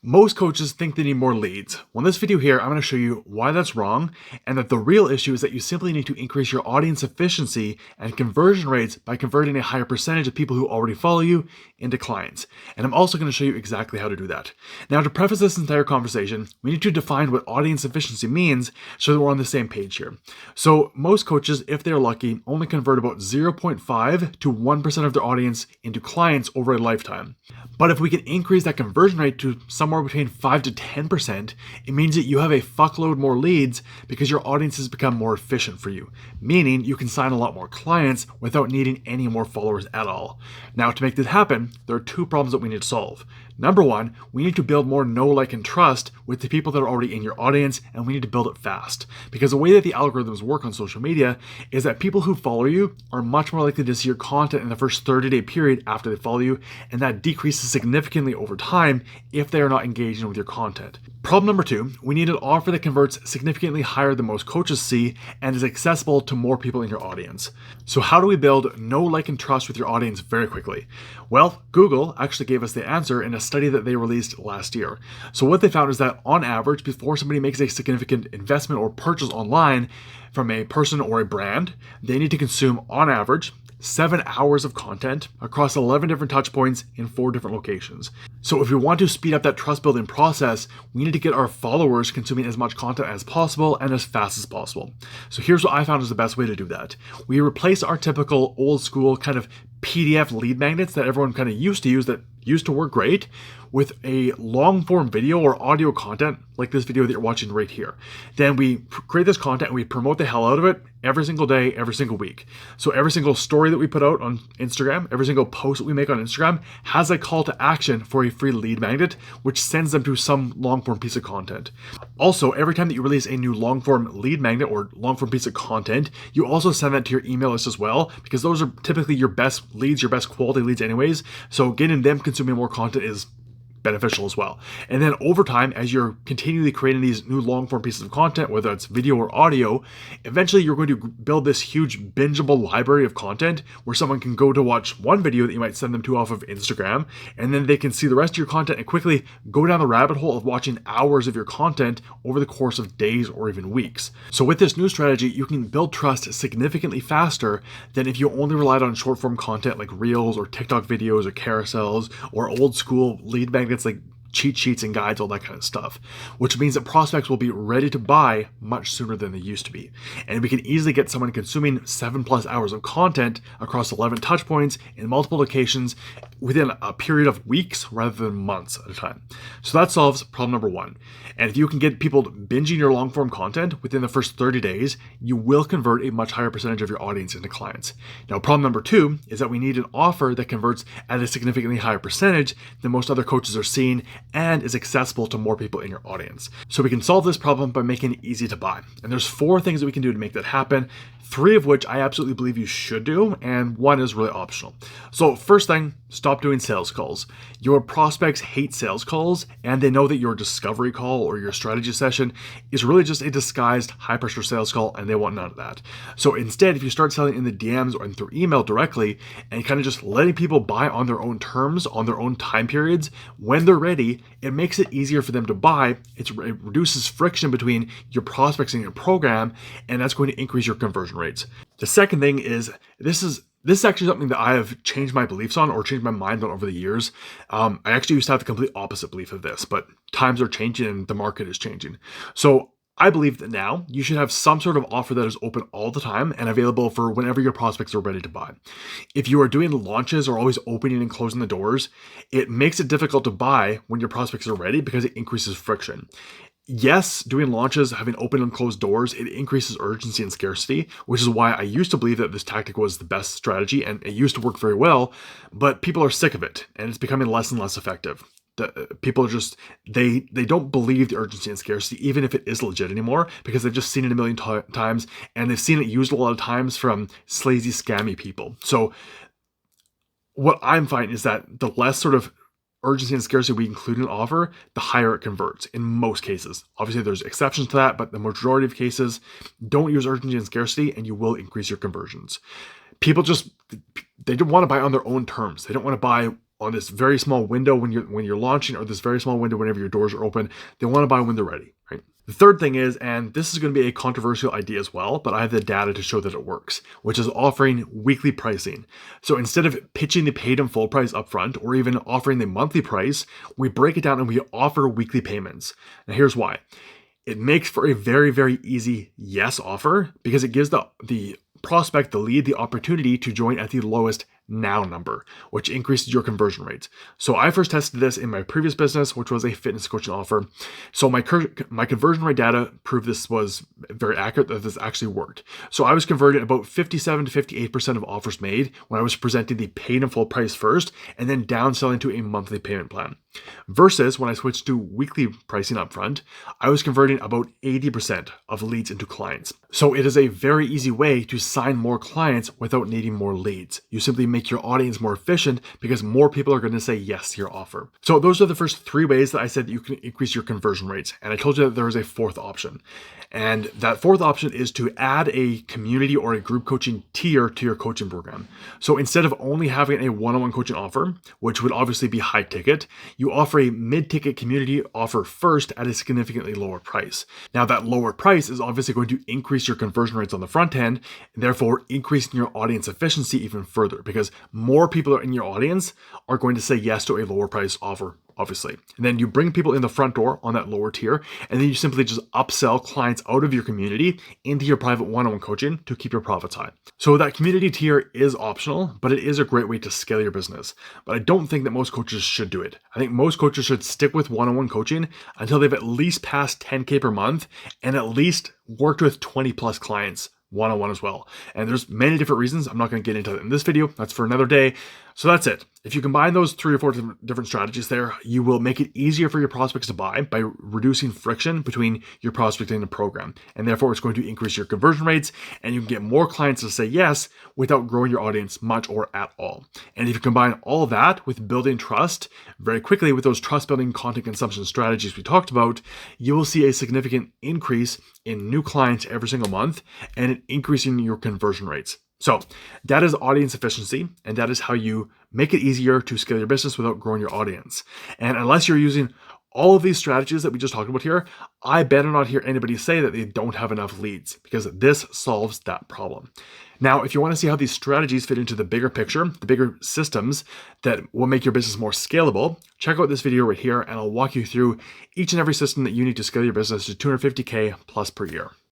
Most coaches think they need more leads. Well, in this video here, I'm going to show you why that's wrong and that the real issue is that you simply need to increase your audience efficiency and conversion rates by converting a higher percentage of people who already follow you into clients. And I'm also going to show you exactly how to do that. Now, to preface this entire conversation, we need to define what audience efficiency means so that we're on the same page here. So most coaches, if they're lucky, only convert about 0.5 to 1% of their audience into clients over a lifetime. But if we can increase that conversion rate to somewhere between 5 to 10%, it means that you have a fuckload more leads because your audience has become more efficient for you, meaning you can sign a lot more clients without needing any more followers at all. Now, to make this happen, there are two problems that we need to solve. Number one, we need to build more know, like, and trust with the people that are already in your audience, and we need to build it fast. Because the way that the algorithms work on social media is that people who follow you are much more likely to see your content in the first 30-day period after they follow you, and that decreases significantly over time if they are not engaging with your content. Problem number two, we need an offer that converts significantly higher than most coaches see and is accessible to more people in your audience. So how do we build know, like, and trust with your audience very quickly? Well, Google actually gave us the answer in a study that they released last year. So what they found is that on average, before somebody makes a significant investment or purchase online from a person or a brand, they need to consume on average 7 hours of content across 11 different touch points in 4 different locations. So if we want to speed up that trust building process, we need to get our followers consuming as much content as possible and as fast as possible. So here's what I found is the best way to do that. We replace our typical old school kind of PDF lead magnets that everyone kind of used to use that used to work great with a long form video or audio content like this video that you're watching right here. Then we create this content and we promote the hell out of it every single day, every single week. So every single story that we put out on Instagram, every single post that we make on Instagram has a call to action for a free lead magnet, which sends them to some long form piece of content. Also, every time that you release a new long form lead magnet or long form piece of content, you also send that to your email list as well, because those are typically your best leads, your best quality leads anyways. So getting them consuming more content is beneficial as well. And then over time, as you're continually creating these new long form pieces of content, whether it's video or audio, eventually you're going to build this huge bingeable library of content where someone can go to watch one video that you might send them to off of Instagram, and then they can see the rest of your content and quickly go down the rabbit hole of watching hours of your content over the course of days or even weeks. So with this new strategy, you can build trust significantly faster than if you only relied on short form content like Reels or TikTok videos or carousels or old school lead magnets like cheat sheets and guides, all that kind of stuff, which means that prospects will be ready to buy much sooner than they used to be. And we can easily get someone consuming 7+ hours of content across 11 touch points in multiple locations within a period of weeks rather than months at a time. So that solves problem number one. And if you can get people binging your long form content within the first 30 days, you will convert a much higher percentage of your audience into clients. Now, problem number two is that we need an offer that converts at a significantly higher percentage than most other coaches are seeing and is accessible to more people in your audience. So we can solve this problem by making it easy to buy. And there's 4 things that we can do to make that happen, 3 of which I absolutely believe you should do, and 1 is really optional. So first thing, stop doing sales calls. Your prospects hate sales calls, and they know that your discovery call or your strategy session is really just a disguised high-pressure sales call, and they want none of that. So instead, if you start selling in the DMs or through email directly, and kind of just letting people buy on their own terms, on their own time periods, when they're ready, it makes it easier for them to buy. It reduces friction between your prospects and your program, and that's going to increase your conversion rates. The second thing is, this is actually something that I have changed my beliefs on or changed my mind on over the years. I actually used to have the complete opposite belief of this, but times are changing and the market is changing. So I believe that now you should have some sort of offer that is open all the time and available for whenever your prospects are ready to buy. If you are doing launches or always opening and closing the doors, it makes it difficult to buy when your prospects are ready because it increases friction. Yes, doing launches, having open and closed doors, it increases urgency and scarcity, which is why I used to believe that this tactic was the best strategy and it used to work very well, but people are sick of it and it's becoming less and less effective. People are just, they don't believe the urgency and scarcity, even if it is legit anymore, because they've just seen it a million times and they've seen it used a lot of times from sleazy, scammy people. So what I'm finding is that the less sort of urgency and scarcity we include in an offer, the higher it converts in most cases. Obviously, there's exceptions to that, but the majority of cases, don't use urgency and scarcity and you will increase your conversions. People they don't want to buy on their own terms. They don't want to buy on this very small window when you're launching, or this very small window whenever your doors are open. They want to buy when they're ready, right? The third thing is, and this is going to be a controversial idea as well, but I have the data to show that it works, which is offering weekly pricing. So instead of pitching the paid and full price upfront, or even offering the monthly price, we break it down and we offer weekly payments. Now here's why. It makes for a very, very easy yes offer, because it gives the prospect, the lead, the opportunity to join at the lowest now number, which increases your conversion rates. So I first tested this in my previous business, which was a fitness coaching offer. So my conversion rate data proved this was very accurate, that this actually worked. So I was converting about 57 to 58% of offers made when I was presenting the paid and full price first, and then downselling to a monthly payment plan. Versus when I switched to weekly pricing upfront, I was converting about 80% of leads into clients. So it is a very easy way to sign more clients without needing more leads. You simply make your audience more efficient because more people are going to say yes to your offer. So those are the first 3 ways that I said that you can increase your conversion rates. And I told you that there was a 4th option. And that 4th option is to add a community or a group coaching tier to your coaching program. So instead of only having a one-on-one coaching offer, which would obviously be high ticket, you offer a mid-ticket community offer first at a significantly lower price. Now that lower price is obviously going to increase your conversion rates on the front end, and therefore increasing your audience efficiency even further, because more people in your audience are going to say yes to a lower price offer, obviously. And then you bring people in the front door on that lower tier, and then you simply just upsell clients out of your community into your private one-on-one coaching to keep your profits high. So that community tier is optional, but it is a great way to scale your business. But I don't think that most coaches should do it. I think most coaches should stick with one-on-one coaching until they've at least passed 10K per month and at least worked with 20 plus clients one-on-one as well. And there's many different reasons. I'm not going to get into it in this video. That's for another day. So that's it. If you combine those 3 or 4 different strategies there, you will make it easier for your prospects to buy by reducing friction between your prospect and the program. And therefore, it's going to increase your conversion rates, and you can get more clients to say yes without growing your audience much or at all. And if you combine all of that with building trust very quickly with those trust building content consumption strategies we talked about, you will see a significant increase in new clients every single month and an increase in your conversion rates. So that is audience efficiency, and that is how you make it easier to scale your business without growing your audience. And unless you're using all of these strategies that we just talked about here, I better not hear anybody say that they don't have enough leads, because this solves that problem. Now, if you want to see how these strategies fit into the bigger picture, the bigger systems that will make your business more scalable, check out this video right here, and I'll walk you through each and every system that you need to scale your business to 250K plus per year.